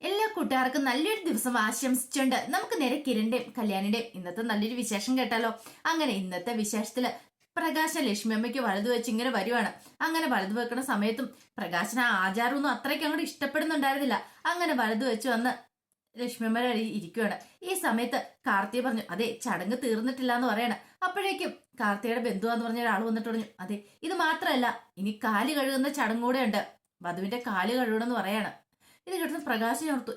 എല്ലാ കൂട്ടുകാർക്കും നല്ലൊരു ദിവസം ആശംസിച്ചുകൊണ്ട് നമുക്ക് നേരെ കിരണിന്റെയും കല്യാണിന്റെയും ഇന്നത്തെ നല്ലൊരു വിശേഷം കേട്ടാലോ. അങ്ങനെ ഇന്നത്തെ വിശേഷത്തില് പ്രകാശൻ ലക്ഷ്മി അമ്മയ്ക്ക് വലതു വെച്ച് ഇങ്ങനെ വരുവാണ്. അങ്ങനെ വലതു വെക്കുന്ന സമയത്തും പ്രകാശന് ആ ആചാരമൊന്നും അത്രയ്ക്ക് അങ്ങോട്ട് ഇഷ്ടപ്പെടുന്നുണ്ടായിരുന്നില്ല. അങ്ങനെ വലതു വെച്ച് വന്ന് ലക്ഷ്മിയമ്മ ഇരിക്കുവാണ്. ഈ സമയത്ത് കാർത്തിക പറഞ്ഞു, അതെ ചടങ്ങ് തീർന്നിട്ടില്ല എന്ന് പറയണം. അപ്പോഴേക്കും കാർത്തികയുടെ ബന്ധുവാന്ന് പറഞ്ഞ ഒരാൾ വന്നിട്ട് പറഞ്ഞു, അതെ ഇത് മാത്രമല്ല, ഇനി കാല് കഴുകുന്ന ചടങ്ങ് കൂടെ ഉണ്ട്, വധുവിന്റെ കാല് കഴുകണമെന്ന് പറയാണ്. ഇത് കേട്ടത് പ്രകാശിനെ ഓർത്തു,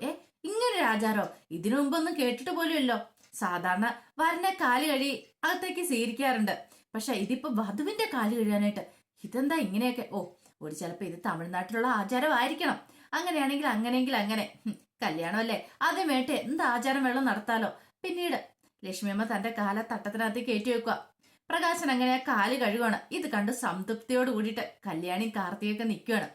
ഇങ്ങനൊരു ആചാരോ ഇതിനു മുമ്പൊന്നും കേട്ടിട്ട് പോലുമല്ലോ. സാധാരണ വരനെ കാല് കഴുകി അകത്തേക്ക് സ്വീകരിക്കാറുണ്ട്, പക്ഷെ ഇതിപ്പോ വധുവിന്റെ കാല് കഴുകാനായിട്ട് ഇതെന്താ ഇങ്ങനെയൊക്കെ. ഒരു ചിലപ്പോ ഇത് തമിഴ്നാട്ടിലുള്ള ആചാരമായിരിക്കണം. അങ്ങനെയാണെങ്കിൽ അങ്ങനെ കല്യാണമല്ലേ, ആദ്യമായിട്ട് എന്ത് ആചാരം വേണം നടത്താലോ. പിന്നീട് ലക്ഷ്മിയമ്മ തന്റെ കാല തട്ടത്തിനകത്ത് കയറ്റി വെക്കുക. പ്രകാശൻ അങ്ങനെ ആ കാല് കഴുകുവാണ്. ഇത് കണ്ട് സംതൃപ്തിയോട് കൂടിയിട്ട് കല്യാണി കാർത്തികയൊക്കെ നിൽക്കുകയാണ്.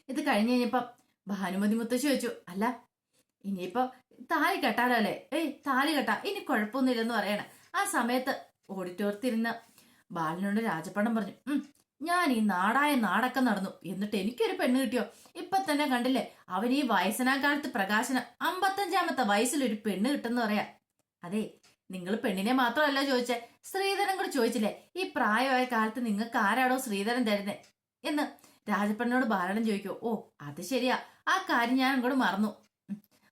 ഇത് കഴിഞ്ഞ് കഴിഞ്ഞപ്പം ഭാനുമതി മുത്തശ്ശി വെച്ചു, അല്ല ഇനിയിപ്പോ താലി കെട്ടാലോ അല്ലേ. താലി കെട്ടാ ഇനി കുഴപ്പമൊന്നുമില്ലെന്ന് പറയണേ. ആ സമയത്ത് ഓഡിറ്റോറിയത്തിരുന്ന് ബാലനോട് രാജപ്പണം പറഞ്ഞു, ഞാൻ ഈ നാടായ നാടൊക്കെ നടന്നു, എന്നിട്ട് എനിക്കൊരു പെണ്ണ് കിട്ടിയോ. ഇപ്പൊ തന്നെ കണ്ടില്ലേ, അവൻ ഈ വയസ്സനാകാലത്ത് പ്രകാശന് 55ാമത്തെ വയസ്സിലൊരു പെണ്ണ് കിട്ടുന്ന പറയാ. അതെ, നിങ്ങൾ പെണ്ണിനെ മാത്രമല്ല ചോദിച്ചേ, ശ്രീധരൻ കൂടെ ചോദിച്ചില്ലേ. ഈ പ്രായമായ കാലത്ത് നിങ്ങൾക്ക് ആരാടോ ശ്രീധരൻ തരുന്നേ എന്ന് രാജപ്പനോട് ബാലൻ ചോദിക്കോ. അത് ശരിയാ, ആ കാര്യം ഞാൻ അങ്ങോട്ട് മറന്നു.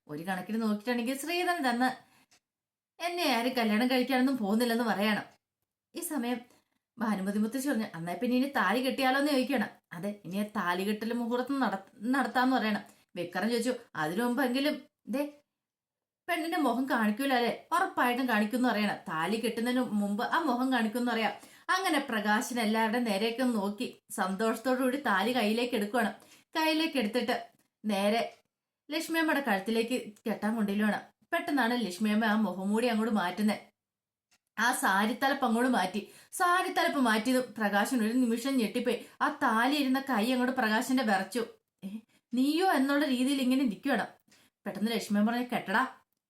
ഒരു കണക്കിന് നോക്കിയിട്ടുണ്ടെങ്കിൽ ശ്രീധരൻ തന്ന് എന്നെ ആരും കല്യാണം കഴിക്കാനൊന്നും പോകുന്നില്ലെന്ന് പറയണം. ഈ സമയം ഭാനുമതി മുത്തശ്ശി പറഞ്ഞു, എന്നാ പിന്നെ ഇനി താലി കെട്ടിയാലോ എന്ന് ചോദിക്കണം. അതെ, ഇനി താലി കെട്ടലും മുഹൂർത്തം നടത്താന്ന് പറയണം. വിക്രം ചോദിച്ചു, അതിനു മുമ്പെങ്കിലും ദേ പെണ്ണിന്റെ മുഖം കാണിക്കൂല അല്ലെ. ഉറപ്പായിട്ടും കാണിക്കുമെന്ന് പറയണം. താലി കെട്ടുന്നതിന് മുമ്പ് ആ മുഖം കാണിക്കുമെന്ന് പറയാം. അങ്ങനെ പ്രകാശൻ എല്ലാവരുടെ നേരെയൊക്കെ നോക്കി സന്തോഷത്തോടു കൂടി താലി കയ്യിലേക്ക് എടുക്കുകയാണ്. കയ്യിലേക്ക് എടുത്തിട്ട് നേരെ ലക്ഷ്മിയമ്മയുടെ കഴുത്തിലേക്ക് കെട്ടാൻ കൊണ്ടില്ലുവാണ്. പെട്ടെന്നാണ് ലക്ഷ്മിയമ്മ ആ മുഖം മൂടി അങ്ങോട്ട് മാറ്റുന്നത്. ആ സാരിത്തലപ്പ് അങ്ങോട്ട് മാറ്റി. സാരിത്തലപ്പ് മാറ്റിയതും പ്രകാശൻ ഒരു നിമിഷം ഞെട്ടിപ്പോയി. ആ താലി ഇരുന്ന കൈ അങ്ങോട്ട് പ്രകാശന്റെ വിറച്ചു. നീയോ എന്നുള്ള രീതിയിൽ ഇങ്ങനെ ഇരിക്കണം. പെട്ടെന്ന് ലക്ഷ്മിയമ്മ പറഞ്ഞു, കെട്ടടാ.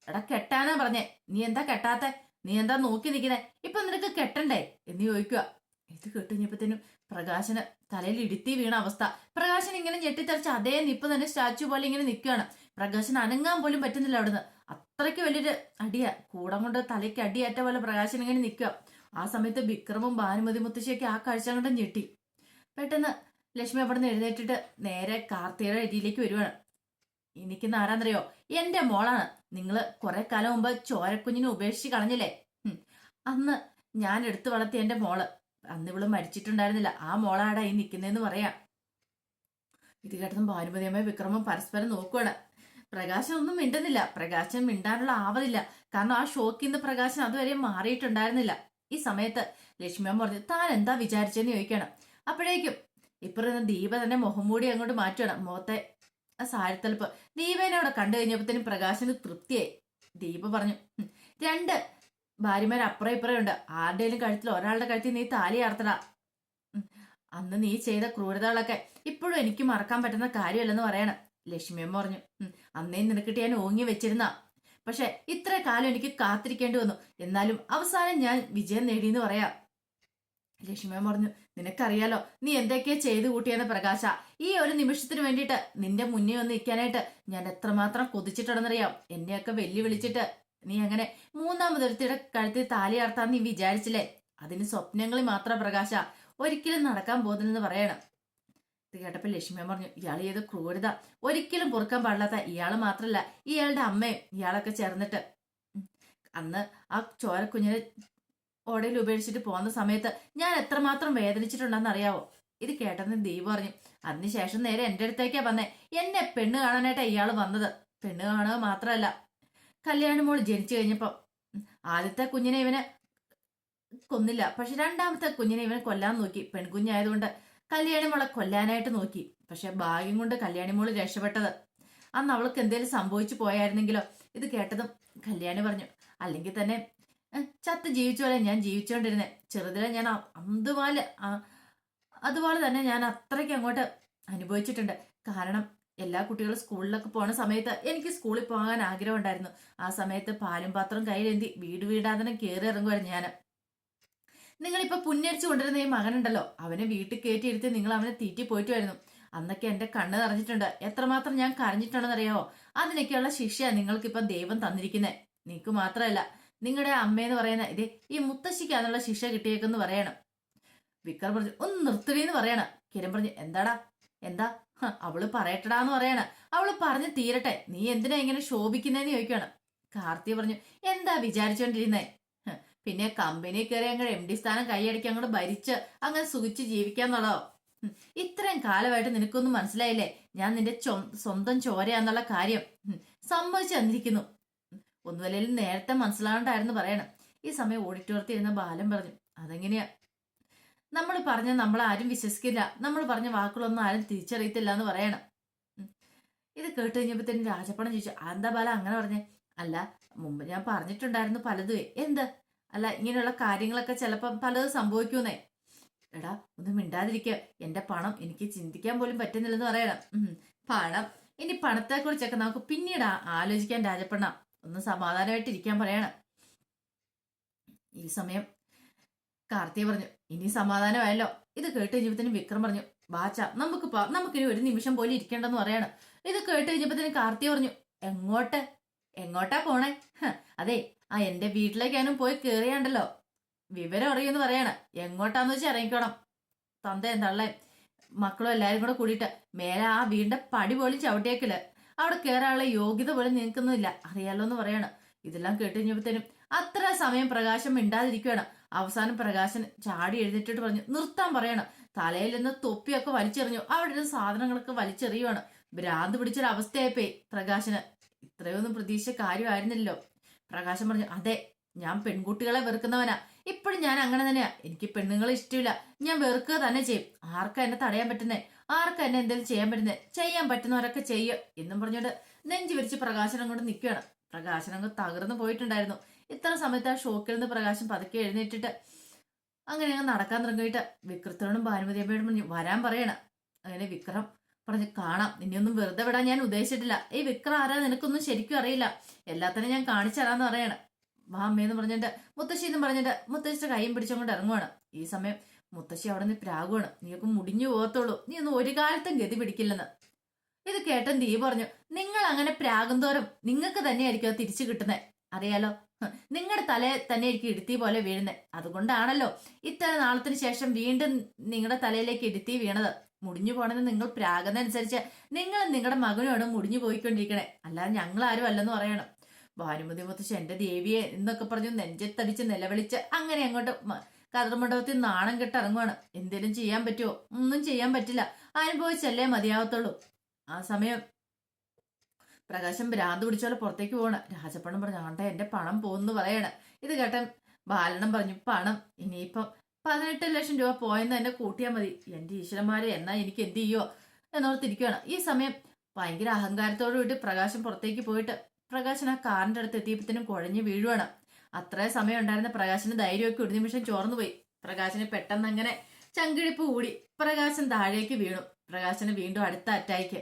എടാ കെട്ടാനാ പറഞ്ഞേ, നീ എന്താ കെട്ടാത്തെ, നീ എന്താ നോക്കി നിൽക്കുന്നേ, ഇപ്പൊ നിനക്ക് കെട്ടണ്ടേ എന്ന് ചോദിക്കുക. ഇത് കേട്ടുകഴിഞ്ഞപ്പോഴത്തേനും പ്രകാശന് തലയിൽ ഇടുത്തി വീണ അവസ്ഥ. പ്രകാശൻ ഇങ്ങനെ ഞെട്ടിത്തെറിച്ച് അതേ നിപ്പ് തന്നെ സ്റ്റാച്ചു പോലെ ഇങ്ങനെ നിൽക്കുകയാണ്. പ്രകാശൻ അനങ്ങാൻ പോലും പറ്റുന്നില്ല അവിടുന്ന്. അത്രയ്ക്ക് വലിയൊരു അടിയാ, കൂടം കൊണ്ട് തലയ്ക്ക് അടിയേറ്റ പോലെ പ്രകാശൻ ഇങ്ങനെ നിൽക്കുക. ആ സമയത്ത് വിക്രമും ഭാനുമതി മുത്തശ്ശിയൊക്കെ ആ കാഴ്ച കൊണ്ട് ഞെട്ടി. പെട്ടെന്ന് ലക്ഷ്മി അവിടെ നിന്ന് എഴുന്നേറ്റിട്ട് നേരെ കാർത്തികയുടെ അരിയിലേക്ക് വരുവാണ്. എനിക്കിന്ന് ആരാന്നറിയോ, എന്റെ മോളാണ്. നിങ്ങള് കുറെ കാലം മുമ്പ് ചോരക്കുഞ്ഞിനെ ഉപേക്ഷിച്ച് കളഞ്ഞില്ലേ, അന്ന് ഞാൻ എടുത്തു വളർത്തിയ എന്റെ മോള്. അന്ന് ഇവള് മരിച്ചിട്ടുണ്ടായിരുന്നില്ല, ആ മോളാടാ ഈ നിൽക്കുന്നതെന്ന് പറയാം. ഇത് കേട്ടതും ഭാനുമതിയമ്മയും വിക്രമും പരസ്പരം നോക്കുവാണ്. പ്രകാശൻ ഒന്നും മിണ്ടുന്നില്ല. പ്രകാശൻ മിണ്ടാനുള്ള ആവതില്ല, കാരണം ആ ഷോക്കിൽ നിന്ന് പ്രകാശൻ അതുവരെ മാറിയിട്ടുണ്ടായിരുന്നില്ല. ഈ സമയത്ത് ലക്ഷ്മിയമ്മ പറഞ്ഞു, താൻ എന്താ വിചാരിച്ചെന്ന് ചോദിക്കണം. അപ്പോഴേക്കും ഇപ്പുറം ദീപ തന്നെ മുഖം മൂടി അങ്ങോട്ട് മാറ്റുകയാണ്. മുഖത്തെ ആ സാരിത്തലപ്പ് ദീപേനെ അവിടെ കണ്ടു കഴിഞ്ഞപ്പോഴത്തേനും പ്രകാശന് തൃപ്തിയായി. ദീപ പറഞ്ഞു, രണ്ട് ഭാര്യമാർ അപ്പുറം ഇപ്പുറം ഉണ്ട്, ആരുടെയും കഴുത്തിൽ ഒരാളുടെ കഴുത്തിൽ നീ താലി ആർത്തടാ. അന്ന് നീ ചെയ്ത ക്രൂരതകളൊക്കെ ഇപ്പോഴും എനിക്ക് മറക്കാൻ പറ്റുന്ന കാര്യമല്ലെന്ന് പറയണം. ലക്ഷ്മിയമ്മ പറഞ്ഞു, അന്നേ നിനക്കിട്ട് ഞാൻ ഓങ്ങി വെച്ചിരുന്ന, പക്ഷെ ഇത്ര കാലം എനിക്ക് കാത്തിരിക്കേണ്ടി വന്നു, എന്നാലും അവസാനം ഞാൻ വിജയം നേടിയെന്ന് പറയാം. ലക്ഷ്മിയമ്മ പറഞ്ഞു, നിനക്കറിയാലോ നീ എന്തൊക്കെയാ ചെയ്തു കൂട്ടിയെന്ന് പ്രകാശ. ഈ ഒരു നിമിഷത്തിന് വേണ്ടിയിട്ട് നിന്റെ മുന്നേ വന്ന് നിൽക്കാനായിട്ട് ഞാൻ എത്രമാത്രം കൊതിച്ചിട്ടുണ്ടെന്നറിയാം. എന്നെയൊക്കെ വെല്ലുവിളിച്ചിട്ട് നീ അങ്ങനെ മൂന്നാമതൊരുത്തിയുടെ കഴുത്തിൽ താലിയാർത്താൻ നീ വിചാരിച്ചില്ലേ, അതിന് സ്വപ്നങ്ങളിൽ മാത്രം പ്രകാശ, ഒരിക്കലും നടക്കാൻ പോകുന്നില്ലെന്ന് പറയണം. ഇത് കേട്ടപ്പോൾ ലക്ഷ്മിയമ്മ പറഞ്ഞു, ഇയാൾ ചെയ്ത ക്രൂരത ഒരിക്കലും പൊറുക്കാൻ പാടില്ലാത്ത ഇയാള് മാത്രല്ല, ഇയാളുടെ അമ്മയും ഇയാളൊക്കെ ചേർന്നിട്ട് അന്ന് ആ ചോരക്കുഞ്ഞിനെ ഓടയിൽ ഉപേക്ഷിച്ചിട്ട് പോകുന്ന സമയത്ത് ഞാൻ എത്രമാത്രം വേദനിച്ചിട്ടുണ്ടെന്ന് അറിയാവോ. ഇത് കേട്ടെന്ന് ദീപ് പറഞ്ഞു. അതിനുശേഷം നേരെ എന്റെ അടുത്തേക്കാ വന്നേ. എന്നെ പെണ്ണ് കാണാനായിട്ടാ ഇയാള് വന്നത്. പെണ്ണ് കാണുക മാത്രമല്ല, കല്യാണമോള് ജനിച്ചു കഴിഞ്ഞപ്പോ ആദ്യത്തെ കുഞ്ഞിനെ ഇവന് കൊന്നില്ല, പക്ഷെ രണ്ടാമത്തെ കുഞ്ഞിനെ ഇവന് കൊല്ലാൻ നോക്കി. പെൺകുഞ്ഞായതുകൊണ്ട് കല്യാണിമോളെ കൊല്ലാനായിട്ട് നോക്കി. പക്ഷെ ഭാഗ്യം കൊണ്ട് കല്യാണിമോള് രക്ഷപ്പെട്ടത്. അന്ന് അവൾക്ക് എന്തേലും സംഭവിച്ചു പോയായിരുന്നെങ്കിലോ. ഇത് കേട്ടതും കല്യാണി പറഞ്ഞു, അല്ലെങ്കിൽ തന്നെ ചത്ത് ജീവിച്ചോലെ ഞാൻ ജീവിച്ചോണ്ടിരുന്നേ. ചെറുതിലെ ഞാൻ അതുപോലെ തന്നെ ഞാൻ അത്രയ്ക്ക് അങ്ങോട്ട് അനുഭവിച്ചിട്ടുണ്ട്. കാരണം എല്ലാ കുട്ടികളും സ്കൂളിലൊക്കെ പോണ സമയത്ത് എനിക്ക് സ്കൂളിൽ പോകാൻ ആഗ്രഹം ഉണ്ടായിരുന്നു. ആ സമയത്ത് പാലും പാത്രം കയ്യിലെന്തി വീട് വീടാതനം കയറി ഇറങ്ങുമായിരുന്നു ഞാൻ. നിങ്ങളിപ്പോ പുന്നരിച്ചു കൊണ്ടിരുന്ന ഈ മകനുണ്ടല്ലോ, അവനെ വീട്ടിൽ കയറ്റിയിരുത്തി നിങ്ങൾ അവനെ തീറ്റി പോയിട്ടുമായിരുന്നു. അന്നൊക്കെ എന്റെ കണ്ണ് നിറഞ്ഞിട്ടുണ്ട്. എത്രമാത്രം ഞാൻ കരഞ്ഞിട്ടുണ്ടെന്നറിയാവോ? അതിനൊക്കെയുള്ള ശിക്ഷയാണ് നിങ്ങൾക്കിപ്പം ദൈവം തന്നിരിക്കുന്നത്. നിനക്ക് മാത്രമല്ല, നിങ്ങളുടെ അമ്മയെന്ന് പറയുന്ന ഇതേ ഈ മുത്തശ്ശിക്കാന്നുള്ള ശിക്ഷ കിട്ടിയേക്കെന്ന് പറയണം. വിക്രം പറഞ്ഞു, ഒന്ന് നിർത്തണേന്ന് പറയണം. കിരൺ പറഞ്ഞു, എന്താടാ എന്താ? അവള് പറയട്ടടാന്ന് പറയണം. അവള് പറഞ്ഞു തീരട്ടെ, നീ എന്തിനാ ഇങ്ങനെ ശോഭിക്കുന്നതെന്ന് ചോദിക്കുകയാണ്. കാർത്തി പറഞ്ഞു, എന്താ വിചാരിച്ചോണ്ടിരുന്നേ? പിന്നെ കമ്പനി കയറി അങ്ങോട്ട് MD സ്ഥാനം കൈയടിക്കാൻ അങ്ങോട്ട് ഭരിച്ച് അങ്ങനെ സുഖിച്ച് ജീവിക്കാന്നുള്ളതോ? ഇത്രയും കാലമായിട്ട് നിനക്കൊന്നും മനസ്സിലായില്ലേ ഞാൻ നിന്റെ സ്വന്തം ചോരയാന്നുള്ള കാര്യം? സമ്മതിച്ചു തന്നിരിക്കുന്നു. ഒന്നുമല്ലെങ്കിലും നേരത്തെ മനസ്സിലാവണ്ടായിരുന്നു പറയണം. ഈ സമയം ഓഡിറ്റോറിയത്തിൽ ഇരുന്ന ബാലൻ പറഞ്ഞു, അതെങ്ങനെയാ? നമ്മൾ പറഞ്ഞ നമ്മൾ ആരും വിശ്വസിക്കില്ല, നമ്മൾ പറഞ്ഞ വാക്കുകളൊന്നും ആരും തിരിച്ചറിയത്തില്ല എന്ന് പറയണം. ഇത് കേട്ട് കഴിഞ്ഞപ്പോഴത്തേനും രാജപ്പണം ചോദിച്ചു, എന്താ ബാല അങ്ങനെ പറഞ്ഞേ? അല്ല, മുമ്പ് ഞാൻ പറഞ്ഞിട്ടുണ്ടായിരുന്നു പലതും. എന്ത്? അല്ല, ഇങ്ങനെയുള്ള കാര്യങ്ങളൊക്കെ ചിലപ്പം പലതും സംഭവിക്കുന്നേ. എടാ ഒന്ന് മിണ്ടാതിരിക്കുക, എന്റെ പണം എനിക്ക് ചിന്തിക്കാൻ പോലും പറ്റുന്നില്ലെന്ന് പറയണം. പണം, ഇനി പണത്തെ കുറിച്ചൊക്കെ നമുക്ക് പിന്നീട് ആലോചിക്കാൻ രാജപ്പണ്ണ, ഒന്ന് സമാധാനമായിട്ടിരിക്കാൻ പറയണം. ഈ സമയം കാർത്തിക പറഞ്ഞു, ഇനി സമാധാനമായല്ലോ. ഇത് കേട്ട് കഴിഞ്ഞപ്പോഴത്തേനും വിക്രം പറഞ്ഞു, ബാച്ച നമുക്കിനി ഒരു നിമിഷം പോലും ഇരിക്കേണ്ടെന്ന് പറയണം. ഇത് കേട്ട് കഴിഞ്ഞപ്പോഴത്തേനും കാർത്തിക പറഞ്ഞു, എങ്ങോട്ടാ പോണേ? അതെ, എന്റെ വീട്ടിലേക്കാനും പോയി കേറിയാണ്ടല്ലോ, വിവരം അറിയുമെന്ന് പറയാണ്. എങ്ങോട്ടാന്ന് വെച്ചാൽ ഇറങ്ങിക്കോണം. തന്തയും തള്ളേ മക്കളും എല്ലാരും കൂടെ കൂടിയിട്ട് മേലെ ആ വീടിന്റെ പടി പോലും ചവിട്ടിയേക്കില്ല. അവിടെ കയറാനുള്ള യോഗ്യത പോലും നിൽക്കുന്നില്ല, അറിയാലോ എന്ന് പറയാണ്. ഇതെല്ലാം കേട്ട് കഴിഞ്ഞപ്പോഴത്തേനും അത്ര സമയം പ്രകാശം മിണ്ടാതിരിക്കുകയാണ്. അവസാനം പ്രകാശൻ ചാടി എഴുന്നേറ്റിട്ട് പറഞ്ഞു, നിർത്താൻ പറയണം. തലയിൽ നിന്ന് തൊപ്പിയൊക്കെ വലിച്ചെറിഞ്ഞു. അവിടെ ഇരുന്ന സാധനങ്ങളൊക്കെ വലിച്ചെറിയുവാണ്. ഭ്രാന്ത് പിടിച്ചൊരു അവസ്ഥയായിപ്പോയി പ്രകാശന്. ഇത്രയൊന്നും പ്രതീക്ഷ കാര്യമായിരുന്നില്ലല്ലോ. പ്രകാശൻ പറഞ്ഞു, അതെ, ഞാൻ പെൺകുട്ടികളെ വെറുക്കുന്നവനാ. ഇപ്പോഴും ഞാൻ അങ്ങനെ തന്നെയാ. എനിക്ക് പെണ്ണുങ്ങളെ ഇഷ്ടമില്ല. ഞാൻ വെറുക്കുക തന്നെ ചെയ്യും. ആർക്കാ എന്നെ തടയാൻ പറ്റുന്നേ? ആർക്കാ എന്നെ എന്തെങ്കിലും ചെയ്യാൻ പറ്റുന്നേ? ചെയ്യാൻ പറ്റുന്നവരൊക്കെ ചെയ്യും എന്നും പറഞ്ഞോണ്ട് നെഞ്ചു വിരിച്ച് പ്രകാശനം കൊണ്ട് നിൽക്കുകയാണ്. പ്രകാശനം അങ്ങ് തകർന്നു പോയിട്ടുണ്ടായിരുന്നു. ഇത്ര സമയത്ത് ആ ഷോക്കിൽ നിന്ന് പ്രകാശം പതുക്കെ എഴുന്നേറ്റിട്ട് അങ്ങനെ അങ്ങ് നടക്കാൻ തുടങ്ങിയിട്ട് വിക്രത്തോടും ഭാനുമതിയമ്മയോടും പറഞ്ഞു വരാൻ പറയണം. അങ്ങനെ വിക്രം പറഞ്ഞു, കാണാം, നിന്നെയൊന്നും വെറുതെ വിടാൻ ഞാൻ ഉദ്ദേശിച്ചിട്ടില്ല. ഈ വിക്രം ആരാ നിനക്കൊന്നും ശരിക്കും അറിയില്ല, എല്ലാത്തിനും ഞാൻ കാണിച്ചു തരാന്ന് പറയണം. വാ അമ്മയെന്ന് പറഞ്ഞിട്ട് മുത്തശ്ശി എന്നും പറഞ്ഞിട്ട് മുത്തശ്ശിയുടെ കൈയും പിടിച്ചുകൊണ്ട് ഇറങ്ങുവാണ്. ഈ സമയം മുത്തശ്ശി അവിടെ നിന്ന് പ്രാഗുവാണ്. നീയൊക്കെ മുടിഞ്ഞു പോകത്തുള്ളൂ, നീ ഒന്നും ഒരു കാലത്തും ഗതി പിടിക്കില്ലെന്ന്. ഇത് കേട്ടൻ ദീ പറഞ്ഞു, നിങ്ങൾ അങ്ങനെ പ്രാഗം തോറും നിങ്ങൾക്ക് തന്നെയായിരിക്കും അത് തിരിച്ചു കിട്ടുന്നത്, അറിയാലോ. നിങ്ങളുടെ തലയെ തന്നെയായിരിക്കും ഇടുത്തി പോലെ വീഴുന്നത്. അതുകൊണ്ടാണല്ലോ ഇത്ര നാളത്തിന് ശേഷം വീണ്ടും നിങ്ങളുടെ തലയിലേക്ക് ഇടുത്തി വീണത്. മുടിഞ്ഞു പോണെന്ന് നിങ്ങൾ പ്രാഗുന്നതനുസരിച്ച് നിങ്ങളും നിങ്ങളുടെ മകനോടും മുടിഞ്ഞു പോയിക്കൊണ്ടിരിക്കണേ, അല്ലാതെ ഞങ്ങൾ ആരും അല്ലെന്ന് പറയണം. ഭാനുമതി മുത്തശ്ശി എന്റെ ദേവിയെ എന്നൊക്കെ പറഞ്ഞു നെഞ്ചത്തടിച്ച് നിലവിളിച്ച് അങ്ങനെ അങ്ങോട്ട് കതിർമണ്ഡപത്തിൽ നാണം കെട്ട് ഇറങ്ങുവാണ്. എന്തേലും ചെയ്യാൻ പറ്റുമോ? ഒന്നും ചെയ്യാൻ പറ്റില്ല, അനുഭവിച്ചല്ലേ മതിയാവത്തുള്ളൂ. ആ സമയം പ്രകാശം ഭ്രാന്ത് പിടിച്ചോലെ പുറത്തേക്ക് പോകണം. രാജപ്പണം പറഞ്ഞു, ആണ്ടെ എന്റെ പണം പോകുന്നു പറയണ. ഇത് കേട്ടൻ ബാലനം പറഞ്ഞു, പണം ഇനിയിപ്പം 18 ലക്ഷം രൂപ പോയെന്ന് എന്നെ കൂട്ടിയാൽ മതി. എന്റെ ഈശ്വരന്മാരെ, എന്നാ എനിക്ക് എന്ത് ചെയ്യോ എന്നോർത്തിരിക്കുകയാണ്. ഈ സമയം ഭയങ്കര അഹങ്കാരത്തോടു കൂടി പ്രകാശം പുറത്തേക്ക് പോയിട്ട് പ്രകാശൻ ആ കാറിന്റെ അടുത്ത് എത്തിയപ്പോഴത്തേനും കുഴഞ്ഞു വീഴുവാണ്. അത്രേ സമയം ഉണ്ടായിരുന്ന പ്രകാശന് ധൈര്യമൊക്കെ ഒരു നിമിഷം ചോർന്നുപോയി. പ്രകാശന് പെട്ടെന്ന് അങ്ങനെ ചങ്കിടിപ്പ് കൂടി പ്രകാശൻ താഴേക്ക് വീണു. പ്രകാശന് വീണ്ടും അടുത്ത അറ്റാക്ക്.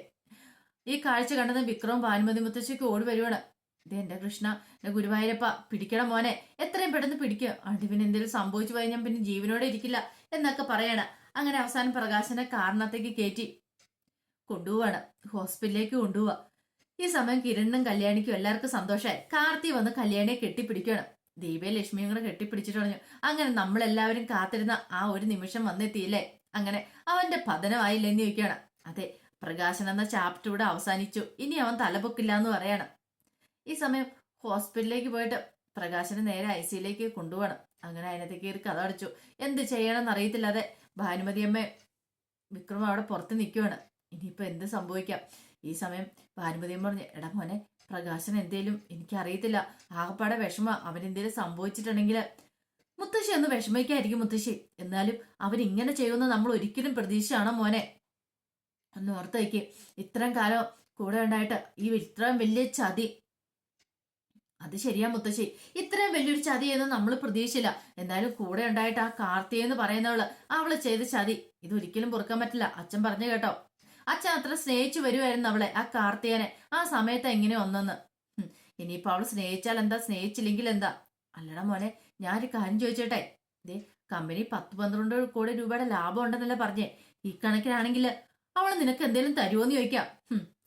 ഈ കാഴ്ച കണ്ടത് വിക്രവും ഭാനുമതി മുത്തശ്ശിക്ക് ഓടി വരുവാണ്. ഇത് എന്റെ കൃഷ്ണ, എന്റെ ഗുരുവായൂരപ്പ, പിടിക്കണം മോനെ, എത്രയും പെട്ടെന്ന് പിടിക്കുക. അടിവിന് എന്തെങ്കിലും സംഭവിച്ചു പോയി ഞാൻ പിന്നെ ജീവനോടെ ഇരിക്കില്ല എന്നൊക്കെ പറയണ. അങ്ങനെ അവസാനം പ്രകാശനെ കാറിനകത്തേക്ക് കയറ്റി കൊണ്ടുപോവാണ്, ഹോസ്പിറ്റലിലേക്ക് കൊണ്ടുപോവാ. ഈ സമയം കിരണിനും കല്യാണിക്കും എല്ലാവർക്കും സന്തോഷമായി. കാർത്തി വന്ന് കല്യാണിയെ കെട്ടിപ്പിടിക്കുകയാണ്. ദീപയെ ലക്ഷ്മിയും കൂടെ കെട്ടിപ്പിടിച്ചിട്ട് പറഞ്ഞു, അങ്ങനെ നമ്മളെല്ലാവരും കാത്തിരുന്ന ആ ഒരു നിമിഷം വന്നെത്തിയില്ലേ, അങ്ങനെ അവന്റെ പതനമായില്ലെന്ന് ചോദിക്കുകയാണ്. അതെ, പ്രകാശൻ എന്ന ചാപ്റ്റർ ഇവിടെ അവസാനിച്ചു, ഇനി അവൻ തലപൊക്കില്ല എന്ന് പറയണം. ഈ സമയം ഹോസ്പിറ്റലിലേക്ക് പോയിട്ട് പ്രകാശനെ നേരെ ICUലേക്ക് കൊണ്ടുപോകണം. അങ്ങനെ അതിനകത്തേക്ക് കയറി കഥ അടച്ചു. എന്ത് ചെയ്യണമെന്ന് അറിയത്തില്ലാതെ ഭാനുമതിയമ്മ വിക്രം അവിടെ പുറത്ത് നിൽക്കുവാണ്. ഇനിയിപ്പോ എന്ത് സംഭവിക്കാം? ഈ സമയം ഭാനുമതിയമ്മ പറഞ്ഞു, എടാ മോനെ, പ്രകാശൻ എന്തേലും എനിക്കറിയത്തില്ല, ആകപ്പാടെ വിഷമ, അവനെന്തേലും സംഭവിച്ചിട്ടുണ്ടെങ്കിൽ മുത്തശ്ശി ഒന്ന് വിഷമിക്കായിരിക്കും മുത്തശ്ശി, എന്നാലും അവരിങ്ങനെ ചെയ്യുമെന്ന് നമ്മൾ ഒരിക്കലും പ്രതീക്ഷയാണോ മോനെ ഒന്ന് ഓർത്ത് വയ്ക്ക്. ഇത്രയും കാലം കൂടെ ഉണ്ടായിട്ട് ഈ ഇത്രയും വലിയ ചതി, അത് ശരിയാ മുത്തശ്ശി, ഇത്രയും വലിയൊരു ചതിയെന്ന് നമ്മൾ പ്രതീക്ഷിച്ചില്ല. എന്തായാലും കൂടെ ഉണ്ടായിട്ട് ആ കാർത്തിയെന്ന് പറയുന്നവള്, അവള് ചെയ്ത ചതി ഇതൊരിക്കലും പൊറുക്കാൻ പറ്റില്ല. അച്ഛൻ പറഞ്ഞു കേട്ടോ, അച്ഛൻ അത്ര സ്നേഹിച്ചു വരുമായിരുന്നു അവളെ, ആ കാർത്തിയനെ. ആ സമയത്ത് എങ്ങനെ ഒന്നെന്ന്. ഇനിയിപ്പോ അവള് സ്നേഹിച്ചാൽ എന്താ, സ്നേഹിച്ചില്ലെങ്കിൽ എന്താ? അല്ലടാ മോനെ, ഞാനൊരു കാര്യം ചോദിച്ചോട്ടെ, ഇതേ കമ്പനി 10-12 കോടി രൂപയുടെ ലാഭം ഉണ്ടെന്നല്ലേ പറഞ്ഞേ. ഈ കണക്കിനാണെങ്കിൽ അവള് നിനക്ക് എന്തെങ്കിലും തരുമോന്ന് ചോദിക്കാം.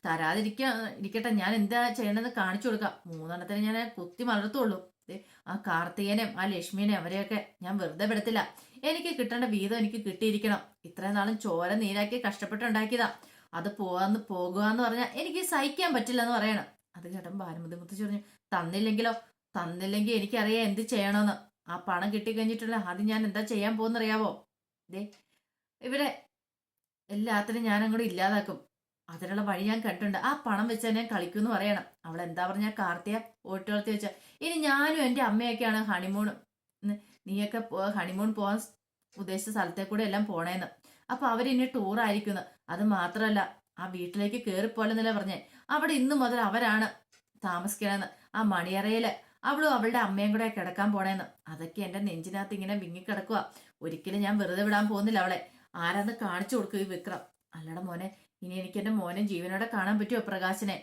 തരാതിരിക്കാ ഇരിക്കട്ടെ, ഞാൻ എന്താ ചെയ്യണമെന്ന് കാണിച്ചു കൊടുക്കാം. മൂന്നെണ്ണത്തിന് ഞാൻ കുത്തി മലർത്തുള്ളൂ. ദേ, ആ കാർത്തികനെയും ആ ലക്ഷ്മിനെയും അവരെയൊക്കെ ഞാൻ വെറുതെ വിടത്തില്ല. എനിക്ക് കിട്ടേണ്ട വീതം എനിക്ക് കിട്ടിയിരിക്കണം. ഇത്രയും നാളും ചോര നീരാക്കി കഷ്ടപ്പെട്ടുണ്ടാക്കിയതാ. അത് പോകുകയെന്ന് പറഞ്ഞാൽ എനിക്ക് സഹിക്കാൻ പറ്റില്ല എന്ന് പറയണം. അത് കേട്ടപ്പോൾ ഭാനുമതി മുത്തശ്ശി പറഞ്ഞു, തന്നില്ലെങ്കിലോ? തന്നില്ലെങ്കിൽ എനിക്കറിയാം എന്ത് ചെയ്യണമെന്ന്. ആ പണം കിട്ടിക്കഴിഞ്ഞിട്ടുള്ള ആദ്യം ഞാൻ എന്താ ചെയ്യാൻ പോകുന്നറിയാവോ? ദേ, ഇവിടെ എല്ലാത്തിനും ഞാൻ അങ്ങോട്ട് ഇല്ലാതാക്കും. അതിനുള്ള വഴി ഞാൻ കണ്ടിട്ടുണ്ട്. ആ പണം വെച്ച് തന്നെ കളിക്കുമെന്ന് പറയണം. അവൾ എന്താ പറഞ്ഞ കാർത്തിക ഓട്ടുകളത്തി വെച്ച, ഇനി ഞാനും എൻ്റെ അമ്മയൊക്കെയാണ് ഹണിമൂൺ, നീയൊക്കെ ഹണിമൂൺ പോകാൻ ഉദ്ദേശിച്ച സ്ഥലത്തെ കൂടെ എല്ലാം പോണേന്ന്. അപ്പൊ അവരിനി ടൂർ ആയിരിക്കുന്നു. അത് മാത്രമല്ല, ആ വീട്ടിലേക്ക് കയറിപ്പോലെന്നല്ലേ പറഞ്ഞേ. അവിടെ ഇന്നു മുതൽ അവരാണ് താമസിക്കണമെന്ന്. ആ മണിയറയില് അവളും അവളുടെ അമ്മയും കൂടെ കിടക്കാൻ പോണേന്ന്. അതൊക്കെ എന്റെ നെഞ്ചിനകത്ത് ഇങ്ങനെ വിങ്ങിക്കിടക്കുക. ഒരിക്കലും ഞാൻ വെറുതെ വിടാൻ പോകുന്നില്ല അവളെ. ആരാന്ന് കാണിച്ചു കൊടുക്കും ഈ വിക്രം. അല്ലട മോനെ, ഇനി എനിക്ക് എന്റെ മോനെ ജീവനോടെ കാണാൻ പറ്റുമോ പ്രകാശനെ?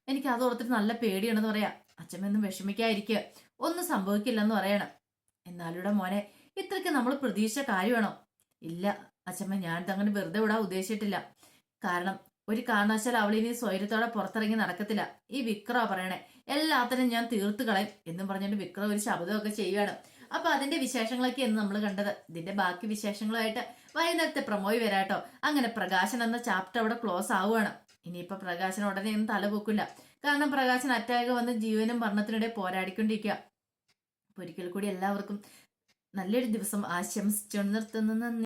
എനിക്ക് അത് ഓർത്തിട്ട് നല്ല പേടിയാണെന്ന് പറയാ. അച്ഛമ്മയൊന്നും വിഷമിക്കാതിരിക്കുക, ഒന്നും സംഭവിക്കില്ലെന്ന് പറയണം. എന്നാലൂടെ മോനെ, ഇത്രയ്ക്ക് നമ്മൾ പ്രതീക്ഷിച്ച കാര്യമാണോ? ഇല്ല അച്ഛമ്മ, ഞാൻ അങ്ങനെ വെറുതെ വിടാൻ ഉദ്ദേശിച്ചിട്ടില്ല. കാരണം ഒരു കാരണവശാൽ അവളിനി സ്വൈര്യത്തോടെ പുറത്തിറങ്ങി നടക്കത്തില്ല. ഈ വിക്രമാ പറയണേ, എല്ലാത്തിനും ഞാൻ തീർത്തു കളയും എന്നും പറഞ്ഞിട്ട് വിക്രം ഒരു ശബ്ദമൊക്കെ ചെയ്യുകയാണ്. അപ്പൊ അതിന്റെ വിശേഷങ്ങളൊക്കെ എന്ന് നമ്മൾ കണ്ടത്. ഇതിന്റെ ബാക്കി വിശേഷങ്ങളുമായിട്ട് വൈകുന്നേരത്തെ പ്രമോയി വരാട്ടോ. അങ്ങനെ പ്രകാശൻ എന്ന ചാപ്റ്റർ അവിടെ ക്ലോസ് ആവുകയാണ്. ഇനിയിപ്പൊ പ്രകാശൻ ഉടനെ ഒന്നും തലപൊക്കില്ല. കാരണം പ്രകാശൻ അറ്റാക്ക് വന്ന് ജീവനും മരണത്തിനിടെ പോരാടിക്കൊണ്ടിരിക്കുക. അപ്പൊ ഒരിക്കൽ കൂടി എല്ലാവർക്കും നല്ലൊരു ദിവസം ആശംസിച്ചു നിർത്തുന്നു. നന്ദി.